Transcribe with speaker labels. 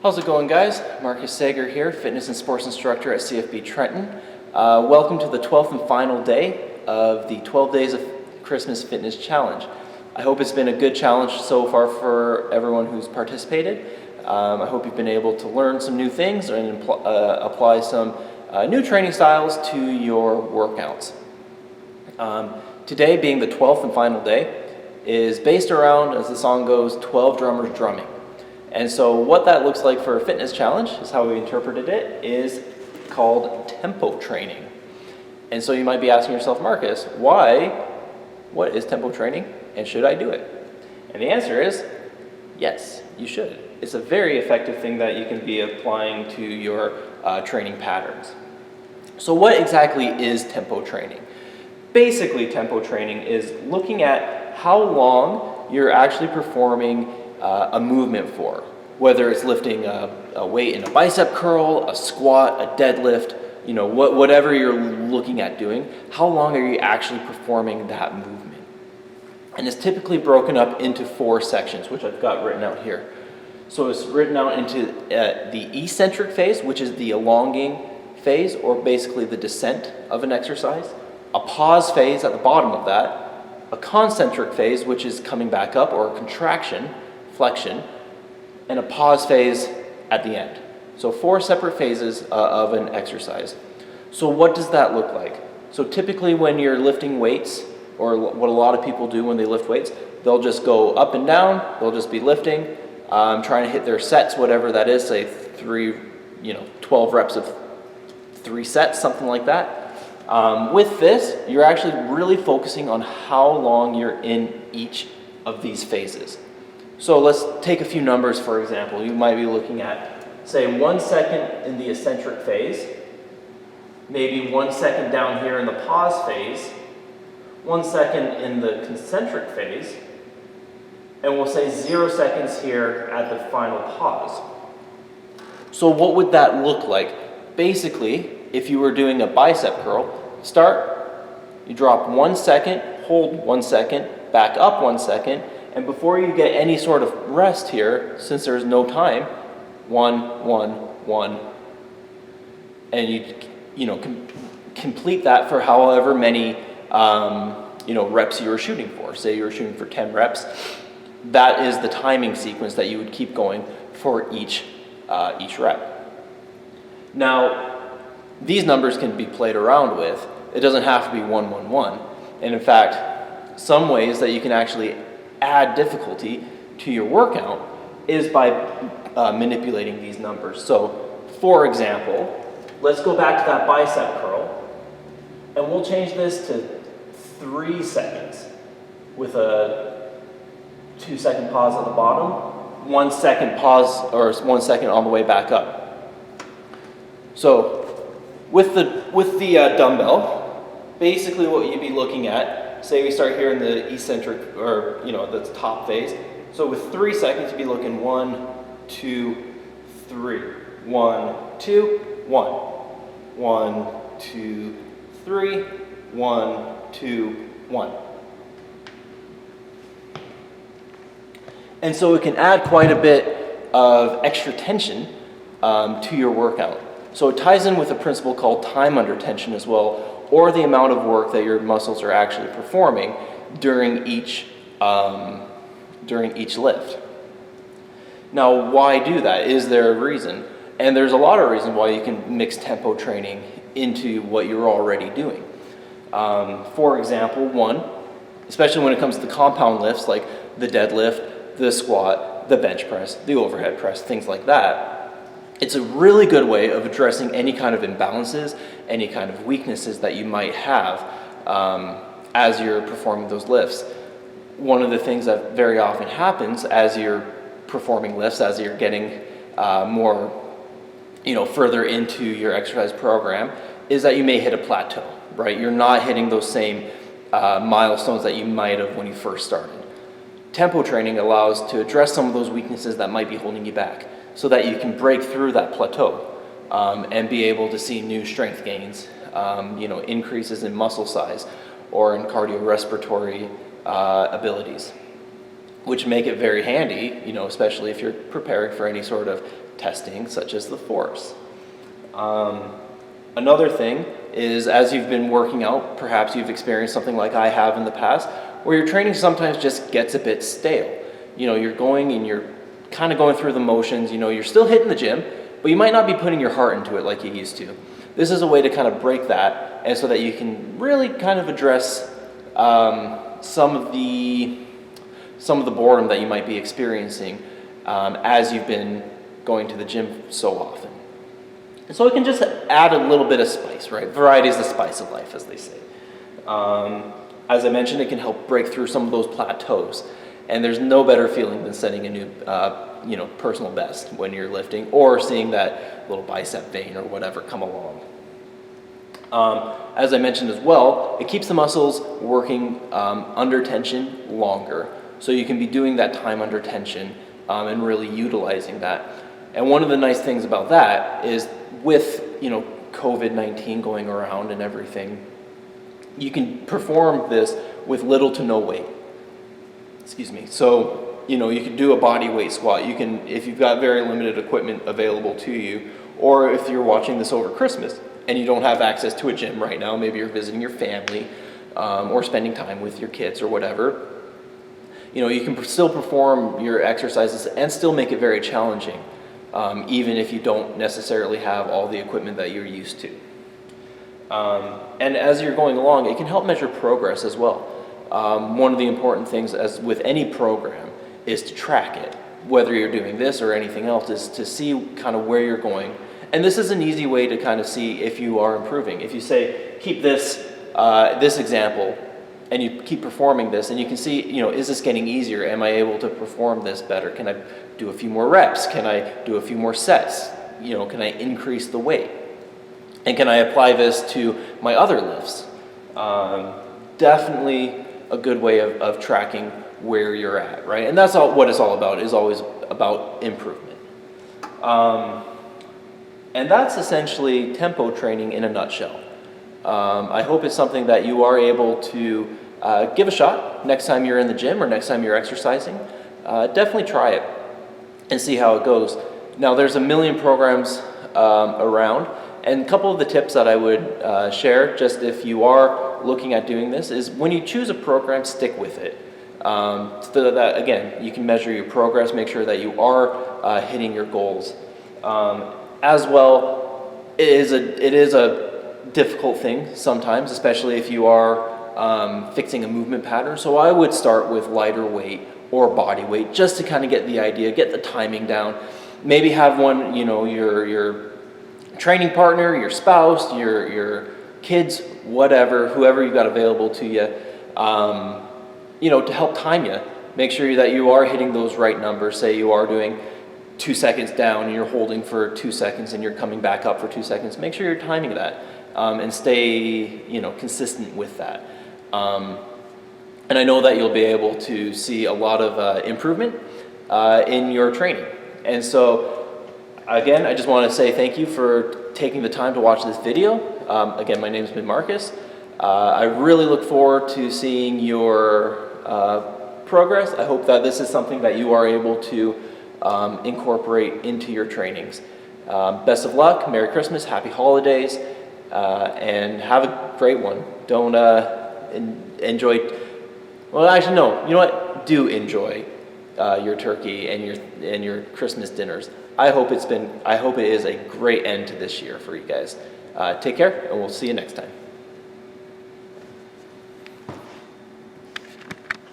Speaker 1: How's it going, guys? Marcus Sager here, fitness and sports instructor at CFB Trenton. Welcome to the 12th and final day of the 12 Days of Christmas Fitness Challenge. I hope it's been a good challenge so far for everyone who's participated. I hope you've been able to learn some new things and apply some new training styles to your workouts. Today, being the 12th and final day, is based around, as the song goes, 12 drummers drumming. And so what that looks like for a fitness challenge is how we interpreted it, is called tempo training. And so you might be asking yourself, Marcus, what is tempo training and should I do it? And the answer is, yes, you should. It's a very effective thing that you can be applying to your training patterns. So what exactly is tempo training? Basically, tempo training is looking at how long you're actually performing a movement for, whether it's lifting a weight in a bicep curl, a squat, a deadlift, whatever you're looking at doing, how long are you actually performing that movement? And it's typically broken up into 4 sections, which I've got written out here. So it's written out into the eccentric phase, which is the elongating phase, or basically the descent of an exercise, a pause phase at the bottom of that, a concentric phase, which is coming back up, or a contraction, flexion, and a pause phase at the end. So 4 separate phases of an exercise. So what does that look like? So typically when you're lifting weights, or what a lot of people do when they lift weights, they'll just go up and down, they'll just be lifting, trying to hit their sets, whatever that is, say 12 reps of 3 sets, something like that. With this, you're actually really focusing on how long you're in each of these phases. So let's take a few numbers, for example. You might be looking at, say, 1 second in the eccentric phase, maybe 1 second down here in the pause phase, 1 second in the concentric phase, and we'll say 0 seconds here at the final pause. So what would that look like? Basically, if you were doing a bicep curl, start, you drop 1 second, hold 1 second, back up 1 second, and before you get any sort of rest here, since there's no time, 1, 1, 1, and you complete that for however many reps you were shooting for. Say you were shooting for 10 reps. That is the timing sequence that you would keep going for each rep. Now, these numbers can be played around with. It doesn't have to be 1, 1, 1. And in fact, some ways that you can actually add difficulty to your workout is by manipulating these numbers. So, for example, let's go back to that bicep curl, and we'll change this to 3 seconds with a 2 second pause at the bottom, 1 second pause, or 1 second on the way back up. So, with the dumbbell, basically what you'd be looking at, say we start here in the eccentric, or the top phase. So with 3 seconds, you'd be looking 1, 2, 3, 1, 2, 1, 1, 2, 3, 1, 2, 1. And so it can add quite a bit of extra tension to your workout. So it ties in with a principle called time under tension as well, or the amount of work that your muscles are actually performing during each lift. Now, why do that? Is there a reason? And there's a lot of reasons why you can mix tempo training into what you're already doing. For example, one, especially when it comes to the compound lifts like the deadlift, the squat, the bench press, the overhead press, things like that, it's a really good way of addressing any kind of imbalances, any kind of weaknesses that you might have as you're performing those lifts. One of the things that very often happens as you're performing lifts, as you're getting more, further into your exercise program, is that you may hit a plateau, right? You're not hitting those same milestones that you might have when you first started. Tempo training allows to address some of those weaknesses that might be holding you back, so that you can break through that plateau and be able to see new strength gains, increases in muscle size or in cardiorespiratory abilities, which make it very handy, especially if you're preparing for any sort of testing, such as the force. Another thing is, as you've been working out, perhaps you've experienced something like I have in the past, where your training sometimes just gets a bit stale. You're going and you're kind of going through the motions, you're still hitting the gym, but you might not be putting your heart into it like you used to. This is a way to kind of break that, and so that you can really kind of address some of the boredom that you might be experiencing as you've been going to the gym so often. And so it can just add a little bit of spice, right? Variety is the spice of life, as they say. As I mentioned, it can help break through some of those plateaus. And there's no better feeling than setting a new personal best when you're lifting, or seeing that little bicep vein or whatever come along. As I mentioned as well, it keeps the muscles working under tension longer. So you can be doing that time under tension and really utilizing that. And one of the nice things about that is, with COVID-19 going around and everything, you can perform this with little to no weight. Excuse me. So you can do a body weight squat. You can, if you've got very limited equipment available to you, or if you're watching this over Christmas and you don't have access to a gym right now, maybe you're visiting your family or spending time with your kids or whatever, you can still perform your exercises and still make it very challenging, even if you don't necessarily have all the equipment that you're used to. And as you're going along, it can help measure progress as well. One of the important things, as with any program, is to track it. Whether you're doing this or anything else, is to see kind of where you're going. And this is an easy way to kind of see if you are improving. If you say, keep this example, and you keep performing this, and you can see, is this getting easier? Am I able to perform this better? Can I do a few more reps? Can I do a few more sets? Can I increase the weight? And can I apply this to my other lifts? Definitely a good way of tracking where you're at, right? And that's what it's all about, is always about improvement. And that's essentially tempo training in a nutshell. I hope it's something that you are able to give a shot next time you're in the gym or next time you're exercising. Definitely try it and see how it goes. Now, there's a million programs around, and a couple of the tips that I would share, just if you are looking at doing this, is when you choose a program, stick with it. So that, again, you can measure your progress, make sure that you are hitting your goals. As well, it is a difficult thing sometimes, especially if you are fixing a movement pattern. So I would start with lighter weight or body weight, just to kind of get the idea, get the timing down. Maybe have one, your training partner, your spouse, your kids, whatever, whoever you've got available to you, to help time you. Make sure that you are hitting those right numbers. Say you are doing 2 seconds down and you're holding for 2 seconds and you're coming back up for 2 seconds. Make sure you're timing that and stay, consistent with that. And I know that you'll be able to see a lot of improvement in your training. And so, again, I just want to say thank you for taking the time to watch this video. Again, my name has been Marcus. I really look forward to seeing your progress. I hope that this is something that you are able to incorporate into your trainings. Best of luck, Merry Christmas, Happy Holidays, and have a great one. Don't enjoy, well, actually no, you know what, do enjoy your turkey and your Christmas dinners. I hope it is a great end to this year for you guys. Take care, and we'll see you next time.